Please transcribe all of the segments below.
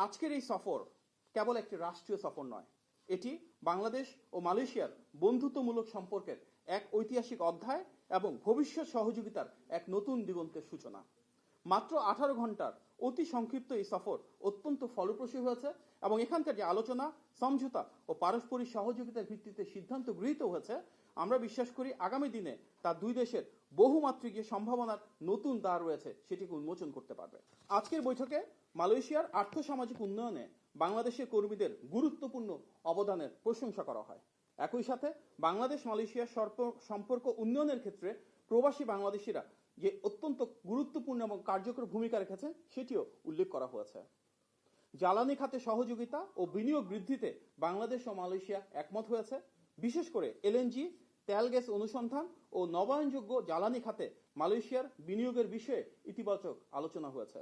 আজকের এই সফর কেবল একটি রাষ্ট্রীয় সফর নয়, এটি বাংলাদেশ ও মালয়েশিয়ার বন্ধুত্বমূলক সম্পর্কের এক ঐতিহাসিক অধ্যায় এবং ভবিষ্যৎ সহযোগিতার এক নতুন দিগন্তের সূচনা। মাত্র 18 ঘন্টার অতি সংক্ষিপ্ত এই সফর অত্যন্ত ফলপ্রসূ হয়েছে এবং এখানকার যে আলোচনা, সমঝোতা ও পারস্পরিক সহযোগিতার ভিত্তিতে সিদ্ধান্ত গৃহীত হয়েছে, আমরা বিশ্বাস করি আগামী দিনে তা দুই দেশের বহুমাত্রিক যে সম্ভাবনার নতুন দ্বার রয়েছে সেটিকে উন্মোচন করতে পারবে। আজকের বৈঠকে মালয়েশিয়ার আর্থসামাজিক উন্নয়নে বাংলাদেশের কর্মীদের গুরুত্বপূর্ণ অবদানের প্রশংসা করা হয়। একই সাথে বাংলাদেশ মালয়েশিয়ার সম্পর্ক উন্নয়নের ক্ষেত্রে প্রবাসী বাংলাদেশিরা যে অত্যন্ত গুরুত্বপূর্ণ এবং কার্যকর ভূমিকা রেখেছে সেটিও উল্লেখ করা হয়েছে। জ্বালানি খাতে সহযোগিতা ও বিনিয়োগ বৃদ্ধিতে বাংলাদেশ ও মালয়েশিয়া একমত হয়েছে। বিশেষ করে এলএনজি, তেল গ্যাস অনুসন্ধান ও নবায়নযোগ্য জ্বালানি খাতে মালয়েশিয়ার বিনিয়োগের বিষয়ে ইতিবাচক আলোচনা হয়েছে।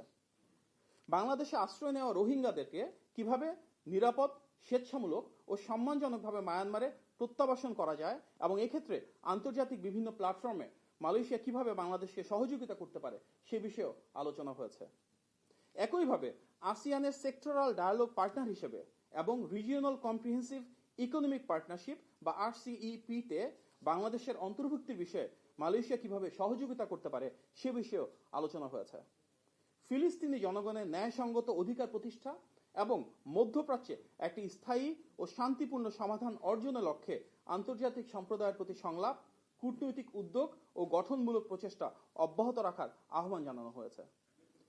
বাংলাদেশে আশ্রয় নেওয়া রোহিঙ্গাদেরকে কিভাবে নিরাপদ, স্বেচ্ছামূলক ও সম্মানজনকভাবে মায়ানমারে প্রত্যাবাসন করা যায় এবং এক্ষেত্রে আন্তর্জাতিক বিভিন্ন প্ল্যাটফর্মে মালয়েশিয়া কিভাবে বাংলাদেশকে সহযোগিতা করতে পারে সে বিষয়েও আলোচনা হয়েছে। একইভাবে আসিয়ানের সেক্টরাল ডায়ালগ পার্টনার হিসেবে এবং রিজিওনাল কম্প্রিহেন্সিভ ইকোনমিক পার্টনারশিপ বা RCEP-তে বাংলাদেশের অন্তর্ভুক্তির বিষয়ে মালয়েশিয়া কিভাবে সহযোগিতা করতে পারে সে বিষয়েও আলোচনা হয়েছে। ফিলিস্তিনি জনগণের ন্যায়সঙ্গত অধিকার প্রতিষ্ঠা এবং মধ্যপ্রাচ্যে একটি স্থায়ী ও শান্তিপূর্ণ সমাধান অর্জনের লক্ষ্যে আন্তর্জাতিক সম্প্রদায়ের প্রতি সংলাপ, কূটনৈতিক উদ্যোগ ও গঠনমূলক প্রচেষ্টা অব্যাহত রাখার আহ্বান জানানো হয়েছে।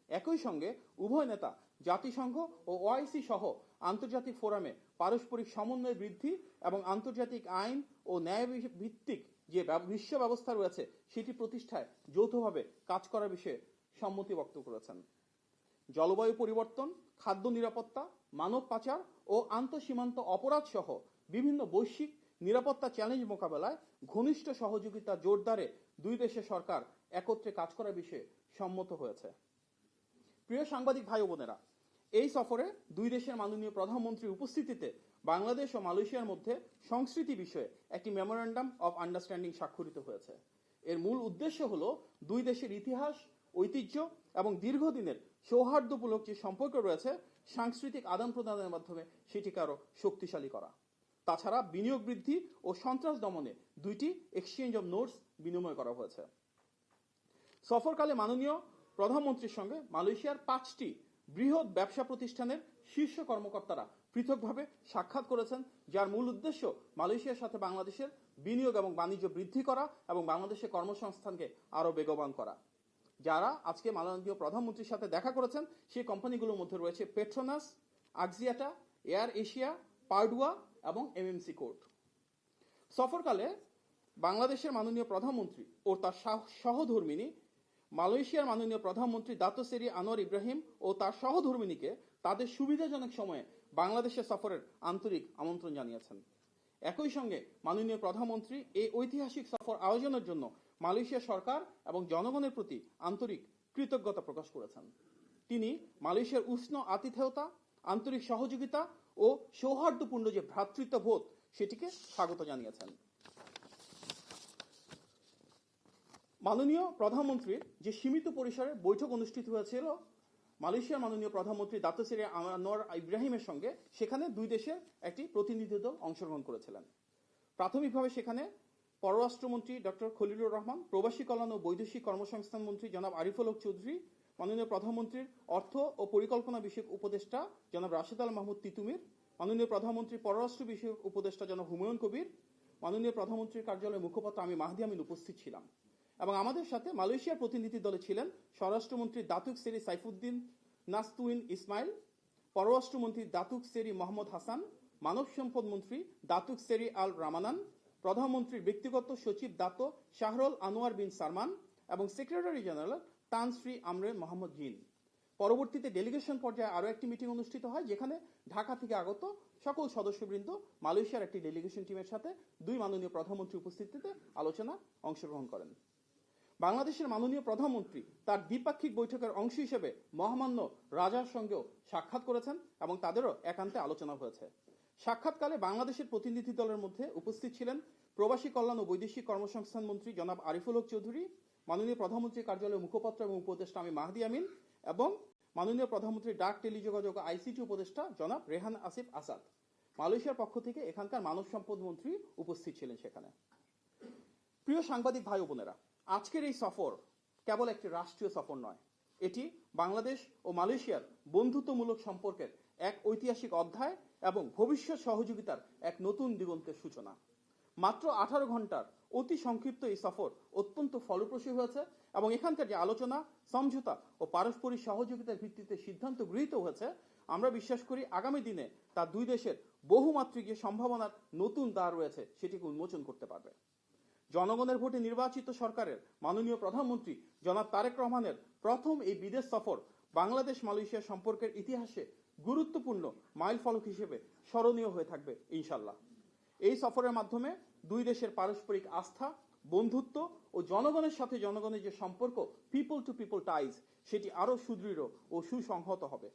একই সঙ্গে উভয় নেতা জাতিসংঘ ও OIC সহ আন্তর্জাতিক ফোরামে পারস্পরিক সমন্বয় বৃদ্ধি এবং আন্তর্জাতিক আইন ও ন্যায় ভিত্তিক যে বিশ্ব ব্যবস্থা রয়েছে সেটি প্রতিষ্ঠায় যৌথভাবে কাজ করার বিষয়ে সম্মতি ব্যক্ত করেছেন। জলবায়ু পরিবর্তন, খাদ্য নিরাপত্তা, মানব পাচার ও আন্তঃসীমান্ত অপরাধ সহ বিভিন্ন বৈশ্বিক নিরাপত্তা চ্যালেঞ্জ মোকাবেলায় ঘনিষ্ঠ সহযোগিতা জোরদারে দুই দেশের সরকার একত্রে কাজ করার বিষয়ে সম্মত হয়েছে। প্রিয় সাংবাদিক ভাই ও বোনেরা, এই সফরে দুই দেশের মাননীয় প্রধানমন্ত্রীর উপস্থিতিতে বাংলাদেশ ও মালয়েশিয়ার মধ্যে সংস্কৃতি বিষয়ে একটি মেমোরেন্ডাম অব আন্ডারস্ট্যান্ডিং স্বাক্ষরিত হয়েছে। এর মূল উদ্দেশ্য হল দুই দেশের ইতিহাস, ঐতিহ্য এবং দীর্ঘদিনের সৌহার্দ্যমূলক যে সম্পর্ক রয়েছে সাংস্কৃতিক আদান প্রদানের মাধ্যমে সেটিকে আরো শক্তিশালী করা। তাছাড়া বিনিয়োগ বৃদ্ধি ও সন্ত্রাস দমনে দুইটি এক্সচেঞ্জ অব নোটস বিনিময় করা হয়েছে। সফরকালে মাননীয় প্রধানমন্ত্রীর সঙ্গে মালয়েশিয়ার 5টি বৃহৎ ব্যবসা প্রতিষ্ঠানের শীর্ষ কর্মকর্তারা পৃথকভাবে সাক্ষাৎ করেছেন, যার মূল উদ্দেশ্য মালয়েশিয়ার সাথে বাংলাদেশের বিনিয়োগ এবং বাণিজ্য বৃদ্ধি করা এবং বাংলাদেশের কর্মসংস্থানকে আরো বেগবান করা। যারা আজকে মাননীয় প্রধানমন্ত্রীর সাথে দেখা করেছেন সেই কোম্পানিগুলোর মধ্যে রয়েছে পেট্রোনাস, আক্সিয়াটা, এয়ার এশিয়া, পার্ডুয়া এবং MMC কোর্ট। সফরকালে বাংলাদেশের মাননীয় প্রধানমন্ত্রী ও তার সহধর্মিনী মালয়েশিয়ার মাননীয় প্রধানমন্ত্রী দাতো সেরি আনোয়ার ইব্রাহিম ও তার সহধর্মিনীকে তাদের সুবিধাজনক সময়ে বাংলাদেশের সফরের আন্তরিক আমন্ত্রণ জানিয়েছেন। একই সঙ্গে মাননীয় প্রধানমন্ত্রী এই ঐতিহাসিক সফর আয়োজনের জন্য মালয়েশিয়া সরকার এবং জনগণের প্রতি আন্তরিক কৃতজ্ঞতা প্রকাশ করেছেন। তিনি মালয়েশিয়ার উষ্ণ আতিথেয়তা, আন্তরিক সহযোগিতা ও সৌহার্দ্যপূর্ণ যে ভ্রাতৃত্ববোধ সেটিকে স্বাগত জানিয়েছেন। মাননীয় প্রধানমন্ত্রীর যে সীমিত পরিসরে বৈঠক অনুষ্ঠিত হয়েছিল মালয়েশিয়ার মাননীয় প্রধানমন্ত্রী দাতো সেরি আনোয়ার ইব্রাহিমের সঙ্গে, সেখানে দুই দেশের একটি প্রতিনিধি দল অংশগ্রহণ করেছিলেন। প্রাথমিকভাবে সেখানে পররাষ্ট্রমন্ত্রী ডক্টর খলিলুর রহমান, প্রবাসী কল্যাণ ও বৈদেশিক কর্মসংস্থান মন্ত্রী জনাব আরিফুল হক চৌধুরী, মাননীয় প্রধানমন্ত্রীর অর্থ ও পরিকল্পনা বিষয়ক উপদেষ্টা জনাব রাশেদ আল মাহমুদ তিতুমির, মাননীয় প্রধানমন্ত্রীর পররাষ্ট্র বিষয়ক উপদেষ্টা জনাব হুমায়ুন কবির, মাননীয় প্রধানমন্ত্রীর কার্যালয়ের মুখপাত্র আমি মাহদি আমিন উপস্থিত ছিলাম। এবং আমাদের সাথে মালয়েশিয়ার প্রতিনিধি দলে ছিলেন স্বরাষ্ট্রমন্ত্রী দাতুক সেরি সাইফুদ্দিন নাসতুইন ইসমাইল, পররাষ্ট্রমন্ত্রী দাতুক সেরি মোহাম্মদ হাসান, মানব সম্পদ মন্ত্রী দাতুক সেরি আল রামানান, প্রধানমন্ত্রীর ব্যক্তিগত সচিব দাতো শাহরুল আনোয়ার বিন সালমান এবং সেক্রেটারি জেনারেল তান শ্রী আমরে মোহাম্মদ জিন। পরবর্তীতে ডেলিগেশন পর্যায়ে আরও একটি মিটিং অনুষ্ঠিত হয়, যেখানে ঢাকা থেকে আগত সকল সদস্যবৃন্দ মালয়েশিয়ার একটি ডেলিগেশন টিমের সাথে দুই মাননীয় প্রধানমন্ত্রী উপস্থিতিতে আলোচনা অংশগ্রহণ করেন। বাংলাদেশের মাননীয় প্রধানমন্ত্রী তার দ্বিপাক্ষিক বৈঠকের অংশ হিসেবে মহামান্য রাজার সঙ্গেও সাক্ষাৎ করেছেন এবং তাদেরও একান্তে আলোচনা হয়েছে। সাক্ষাৎকালে বাংলাদেশের প্রতিনিধি দলের মধ্যে উপস্থিত ছিলেন প্রবাসী কল্যাণ ও বৈদেশিক কর্মসংস্থান মন্ত্রী জনাব আরিফুল হক চৌধুরী, মাননীয় প্রধানমন্ত্রীর কার্যালয়ের মুখপাত্র এবং উপদেষ্টা আমি মাহদি আমিন এবং মাননীয় প্রধানমন্ত্রী ডাক, টেলিযোগাযোগ ও আইসিটি উপদেষ্টা জনাব রেহান আসিফ আসাদ। মালয়েশিয়ার পক্ষ থেকে এখানকার মানব সম্পদ মন্ত্রী উপস্থিত ছিলেন সেখানে। প্রিয় সাংবাদিক ভাই ও বোনেরা, আজকের এই সফর কেবল একটি রাষ্ট্রীয় সফর নয়, এটি বাংলাদেশ ও মালয়েশিয়ার বন্ধুত্বমূলক সম্পর্কের এক ঐতিহাসিক অধ্যায় এবং ভবিষ্যৎ সহযোগিতার এক নতুন দিগন্তের সূচনা। মাত্র 18 ঘন্টার অতি সংক্ষিপ্ত এই সফর অত্যন্ত ফলপ্রসূ হয়েছে এবং এখানকার যে আলোচনা, সমঝোতা ও পারস্পরিক সহযোগিতার ভিত্তিতে সিদ্ধান্ত গৃহীত হয়েছে, আমরা বিশ্বাস করি আগামী দিনে তা দুই দেশের বহুমাত্রিক যে সম্ভাবনার নতুন দ্বার রয়েছে সেটিকে উন্মোচন করতে পারবে। জনগণের ভোটে নির্বাচিত সরকারের মাননীয় প্রধানমন্ত্রী জনাব তারেক রহমানের প্রথম এই বিদেশ সফর বাংলাদেশ মালয়েশিয়া সম্পর্কের ইতিহাসে গুরুত্বপূর্ণ মাইলফলক হিসেবে স্মরণীয় হয়ে থাকবে ইনশাল্লাহ। এই সফরের মাধ্যমে দুই দেশের পারস্পরিক আস্থা, বন্ধুত্ব ও জনগণের সাথে জনগণের যে সম্পর্ক, পিপল টু পিপল টাইজ, সেটি আরো সুদৃঢ় ও সুসংহত হবে।